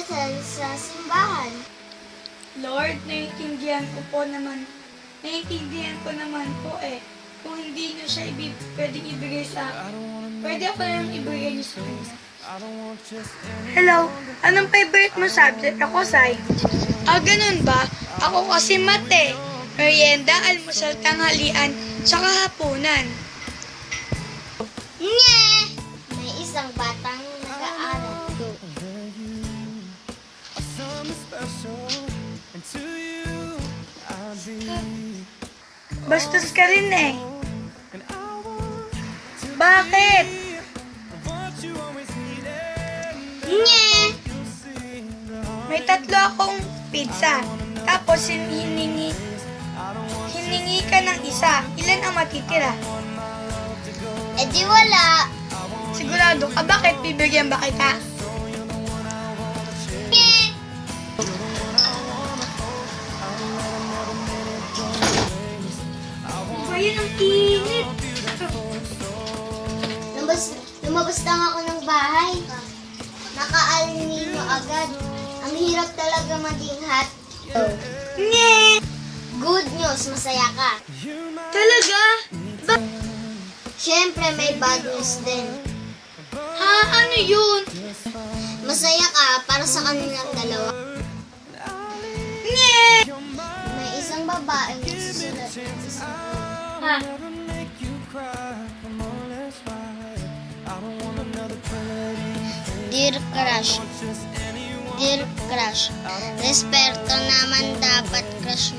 sa simbahan. Lord, naiintindihan ko naman po eh. Kung hindi niyo siya pwedeng ibigay sa akin, pwede ako lang ibigay niyo sa kanya. Hello, anong favorite mo subject? Ako, science. Ganun ba? Ako kasi mate. Merienda, almusal, tanghalian, tsaka hapunan. Nye! May isang batang nag-aaral. Bastos ka rin eh. Bakit? Nye! May 3 akong pizza. Tapos hiningi ka ng isa. Ilan ang matitira? E di wala. Sigurado ka, bakit bibigyan ba kita? Nye! Ayun ang init. Lumabas lang ako ng bahay. Naka-alnino agad. Ang hirap talaga maging hot. Nye! Good news, masaya ka. Talaga? Siyempre, may bad news din. Ha? Ano yun? Masaya ka para sa kanilang dalawa. Nye! May isang babaeng nagsusulat ng isa. Ha? Dear Crush, respeto naman dapat crush